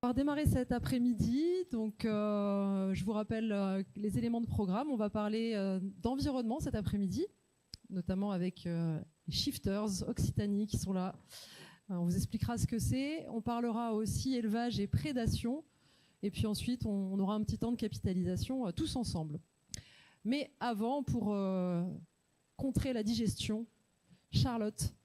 On va démarrer cet après-midi, donc je vous rappelle les éléments de programme. On va parler d'environnement cet après-midi, notamment avec les Shifters Occitanie qui sont là. On vous expliquera ce que c'est. On parlera aussi élevage et prédation. Et puis ensuite, on aura un petit temps de capitalisation tous ensemble. Mais avant, pour contrer la digestion, Charlotte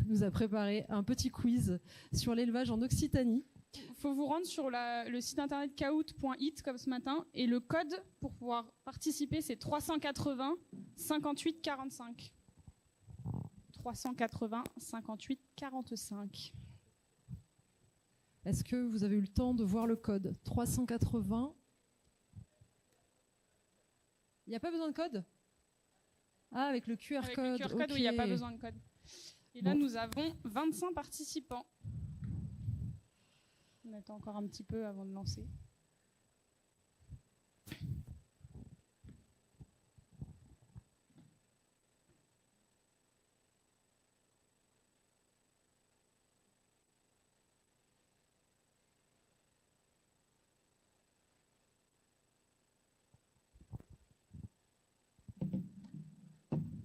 nous a préparé un petit quiz sur l'élevage en Occitanie. Il faut vous rendre sur le site internet kahoot.it comme ce matin et le code pour pouvoir participer c'est 380 58 45. 380 58 45. Est-ce que vous avez eu le temps de voir le code 380? Il n'y a pas besoin de code? Ah, avec le QR avec code. Le QR code, okay. Oui, il n'y a pas besoin de code. Et là, nous avons 25 participants. On attend encore un petit peu avant de lancer.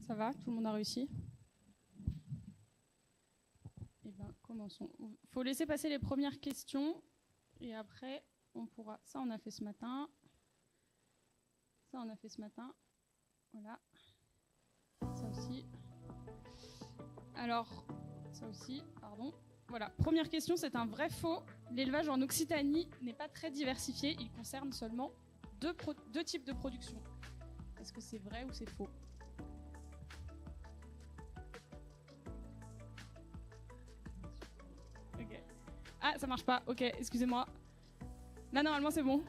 Ça va? Tout le monde a réussi? Eh bien, commençons. Il faut laisser passer les premières questions et après, on pourra... Ça, on a fait ce matin. Ça, on a fait ce matin. Voilà. Ça aussi. Alors, ça aussi, pardon. Voilà. Première question, c'est un vrai faux. L'élevage en Occitanie n'est pas très diversifié. Il concerne seulement deux types de production. Est-ce que c'est vrai ou c'est faux? Ok. Ah, ça marche pas. Ok, excusez-moi. Là, normalement, c'est bon.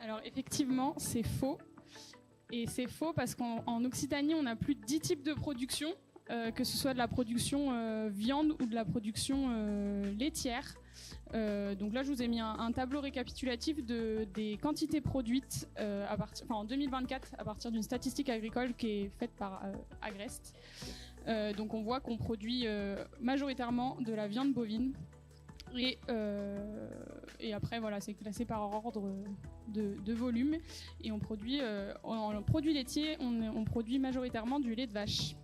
Alors, effectivement, c'est faux. Et c'est faux parce qu'en Occitanie, on a plus de 10 types de production, que ce soit de la production viande ou de la production laitière. Donc là, je vous ai mis un tableau récapitulatif des quantités produites en 2024 à partir d'une statistique agricole qui est faite par Agreste. Donc on voit qu'on produit majoritairement de la viande bovine. Et après, voilà, c'est classé par ordre de volume. Et on produit, en produits laitiers, on produit majoritairement du lait de vache.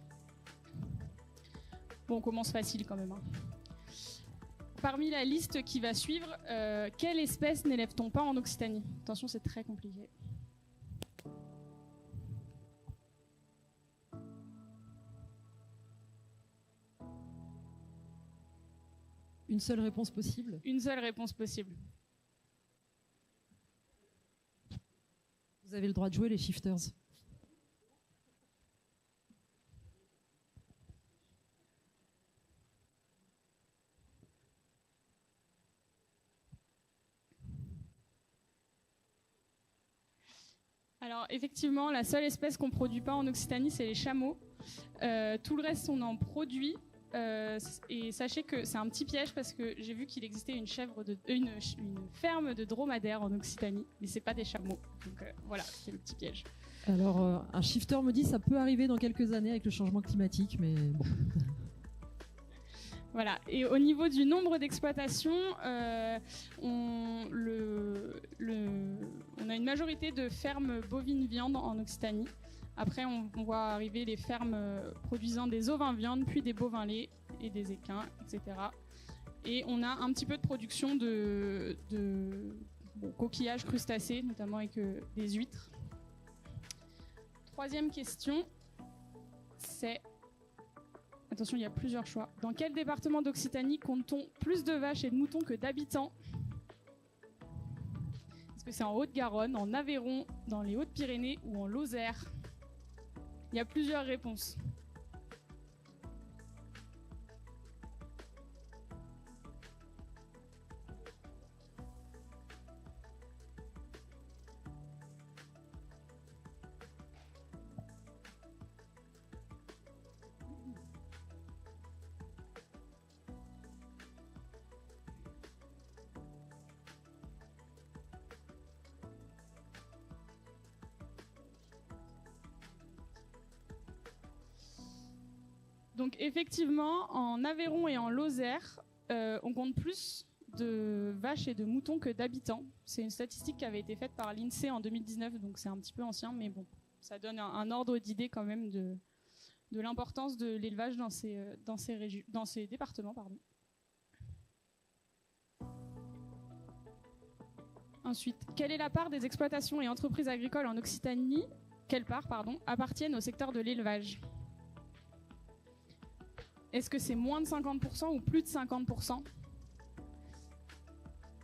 Bon, on commence facile quand même. Hein. Parmi la liste qui va suivre, quelle espèce n'élève-t-on pas en Occitanie? Attention, c'est très compliqué. Une seule réponse possible? Une seule réponse possible. Vous avez le droit de jouer, les Shifters. Alors effectivement, la seule espèce qu'on ne produit pas en Occitanie, c'est les chameaux. Tout le reste, on en produit. Et sachez que c'est un petit piège parce que j'ai vu qu'il existait une ferme de dromadaires en Occitanie, mais c'est pas des chameaux. Donc voilà, c'est le petit piège. Alors un shifter me dit que ça peut arriver dans quelques années avec le changement climatique, mais bon. Voilà. Et au niveau du nombre d'exploitations, on a une majorité de fermes bovines viande en Occitanie. Après, on voit arriver les fermes produisant des ovins viande, puis des bovins lait et des équins, etc. Et on a un petit peu de production de coquillages crustacés, notamment avec des huîtres. Troisième question, c'est... Attention, il y a plusieurs choix. Dans quel département d'Occitanie compte-t-on plus de vaches et de moutons que d'habitants? Est-ce que c'est en Haute-Garonne, en Aveyron, dans les Hautes-Pyrénées ou en Lozère? Il y a plusieurs réponses. Donc effectivement, en Aveyron et en Lozère, on compte plus de vaches et de moutons que d'habitants. C'est une statistique qui avait été faite par l'INSEE en 2019, donc c'est un petit peu ancien, mais bon, ça donne un ordre d'idée quand même de l'importance de l'élevage dans ces départements. Pardon. Ensuite, quelle est la part des exploitations et entreprises agricoles en Occitanie? Quelle part, appartiennent au secteur de l'élevage? Est-ce que c'est moins de 50% ou plus de 50%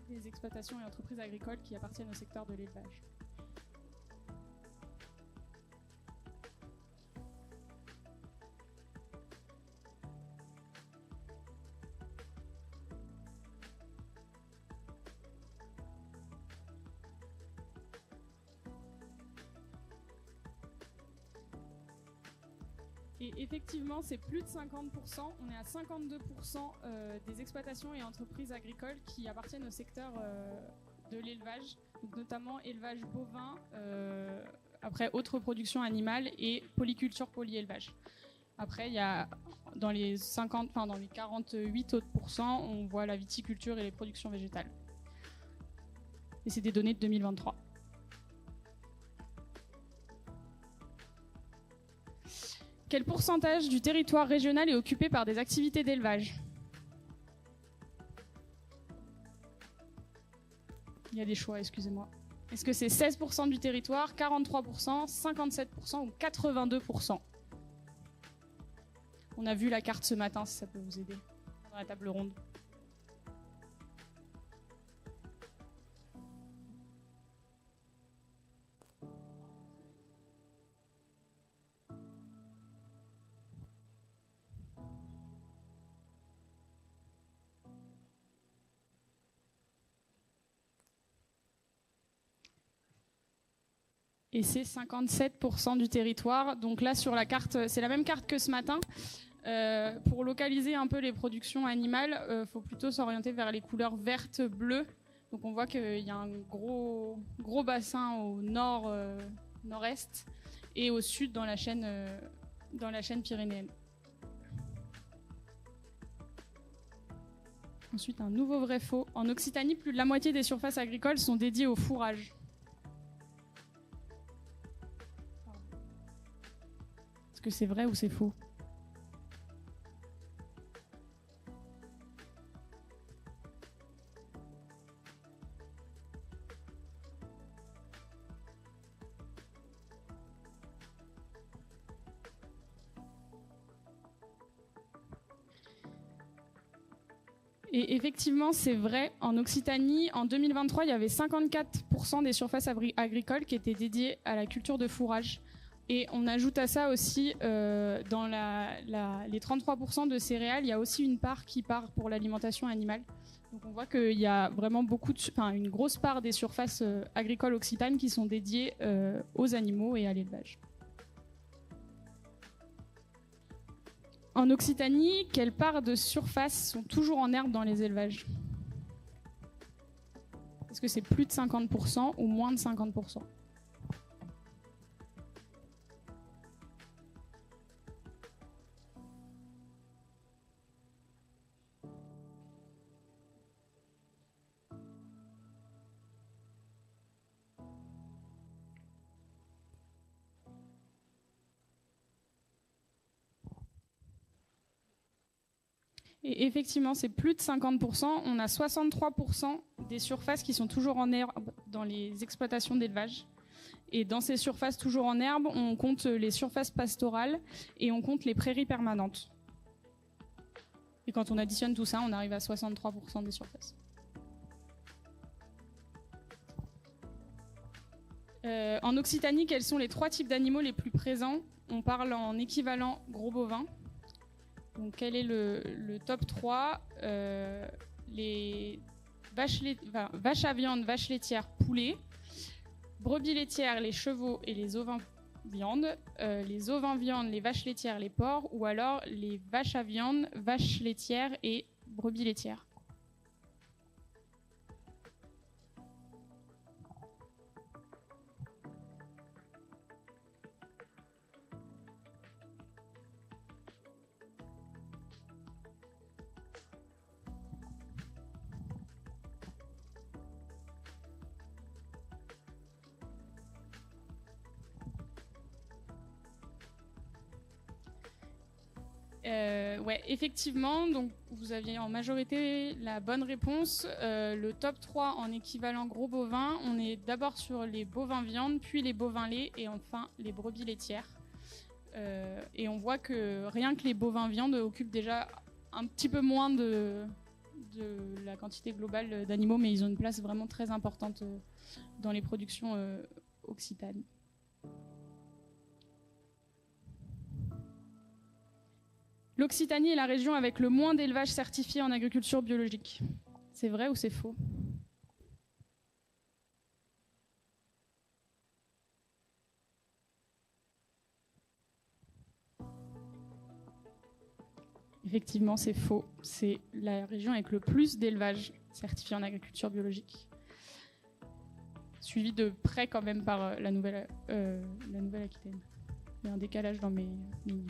des exploitations et entreprises agricoles qui appartiennent au secteur de l'élevage? Et effectivement, c'est plus de 50%. On est à 52% des exploitations et entreprises agricoles qui appartiennent au secteur de l'élevage, donc notamment élevage bovin, après autres productions animales et polyculture, polyélevage. Après, il y a dans les 48 autres pourcents, on voit la viticulture et les productions végétales. Et c'est des données de 2023. Quel pourcentage du territoire régional est occupé par des activités d'élevage? Il y a des choix, excusez-moi. Est-ce que c'est 16% du territoire, 43%, 57% ou 82%? On a vu la carte ce matin, si ça peut vous aider, dans la table ronde. Et c'est 57% du territoire. Donc là, sur la carte, c'est la même carte que ce matin. Pour localiser un peu les productions animales, faut plutôt s'orienter vers les couleurs vertes, bleues. Donc on voit qu'il y a un gros bassin au nord, nord-est et au sud dans la chaîne pyrénéenne. Ensuite, un nouveau vrai faux. En Occitanie, plus de la moitié des surfaces agricoles sont dédiées au fourrage. Est-ce que c'est vrai ou c'est faux? Et effectivement, c'est vrai. En Occitanie, en 2023, il y avait 54% des surfaces agricoles qui étaient dédiées à la culture de fourrage. Et on ajoute à ça aussi, dans les 33% de céréales, il y a aussi une part qui part pour l'alimentation animale. Donc on voit qu'il y a vraiment une grosse part des surfaces agricoles occitanes qui sont dédiées aux animaux et à l'élevage. En Occitanie, quelle part de surface sont toujours en herbe dans les élevages? Est-ce que c'est plus de 50% ou moins de 50%? Et effectivement, c'est plus de 50%. On a 63% des surfaces qui sont toujours en herbe dans les exploitations d'élevage. Et dans ces surfaces toujours en herbe, on compte les surfaces pastorales et on compte les prairies permanentes. Et quand on additionne tout ça, on arrive à 63% des surfaces. En Occitanie, quels sont les 3 types d'animaux les plus présents? On parle en équivalent gros bovin. Donc, quel est le top 3? Les vaches à viande, vaches laitières, poulets, brebis laitières, les chevaux et les ovins viande, les ovins viande, les vaches laitières, les porcs, ou alors les vaches à viande, vaches laitières et brebis laitières. Ouais, effectivement, donc vous aviez en majorité la bonne réponse. Le top 3 en équivalent gros bovin, on est d'abord sur les bovins viande, puis les bovins lait et enfin les brebis laitières. Et on voit que rien que les bovins viande occupent déjà un petit peu moins de la quantité globale d'animaux, mais ils ont une place vraiment très importante dans les productions occitanes. L'Occitanie est la région avec le moins d'élevage certifié en agriculture biologique. C'est vrai ou c'est faux ? Effectivement, c'est faux. C'est la région avec le plus d'élevage certifié en agriculture biologique. Suivi de près quand même par la Nouvelle-Aquitaine. Il y a un décalage dans mes lignes.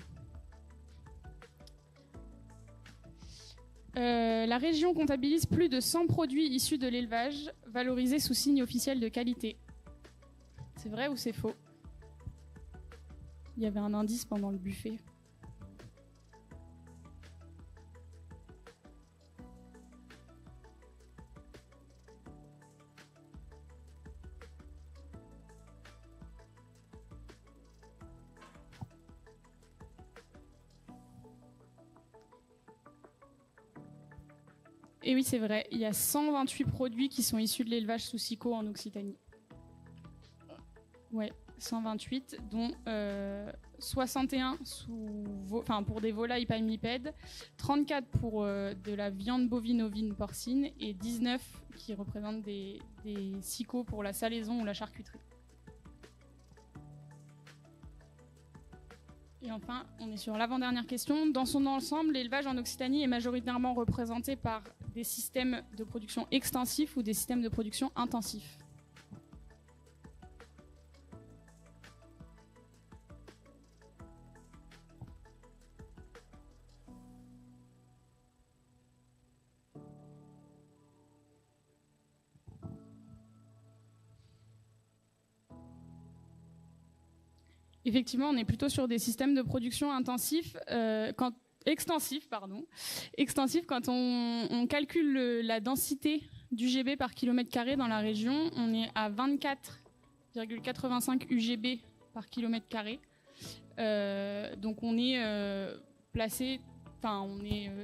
La région comptabilise plus de 100 produits issus de l'élevage, valorisés sous signe officiel de qualité. C'est vrai ou c'est faux ? Il y avait un indice pendant le buffet. Et oui, c'est vrai, il y a 128 produits qui sont issus de l'élevage sous SIQO en Occitanie. Ouais, 128, dont 61 pour des volailles palmipèdes, 34 pour de la viande bovine, ovine, porcine, et 19 qui représentent des SIQO pour la salaison ou la charcuterie. Et enfin, on est sur l'avant-dernière question. Dans son ensemble, l'élevage en Occitanie est majoritairement représenté par des systèmes de production extensifs ou des systèmes de production intensifs. Effectivement, on est plutôt sur des systèmes de production extensifs quand on calcule la densité d'UGB par kilomètre carré dans la région, on est à 24,85 UGB par kilomètre carré. Donc on est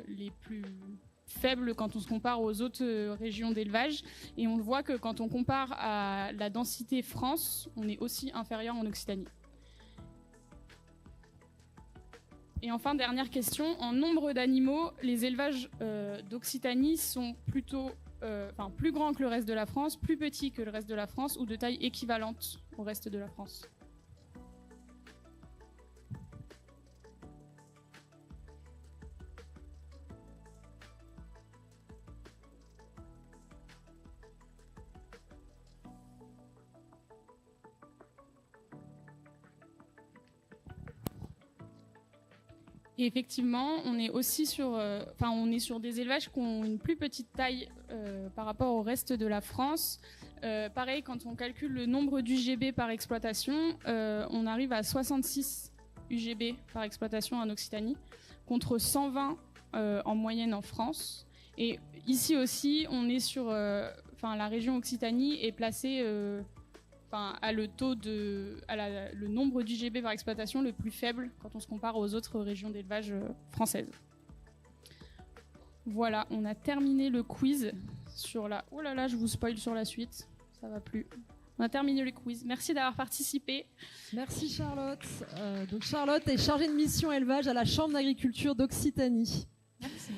les plus faibles quand on se compare aux autres régions d'élevage. Et on voit que quand on compare à la densité France, on est aussi inférieur en Occitanie. Et enfin, dernière question, en nombre d'animaux, les élevages d'Occitanie sont plutôt plus grands que le reste de la France, plus petits que le reste de la France ou de taille équivalente au reste de la France. Et effectivement, on est aussi sur des élevages qui ont une plus petite taille par rapport au reste de la France. Pareil, quand on calcule le nombre d'UGB par exploitation, on arrive à 66 UGB par exploitation en Occitanie, contre 120 en moyenne en France. Et ici aussi, on est sur, la région Occitanie est placée à le nombre d'UGB par exploitation le plus faible quand on se compare aux autres régions d'élevage françaises. Voilà, on a terminé le quiz sur la... Oh là là, je vous spoil sur la suite, ça va plus. On a terminé le quiz. Merci d'avoir participé. Merci Charlotte. Donc Charlotte est chargée de mission élevage à la Chambre d'agriculture d'Occitanie. Merci.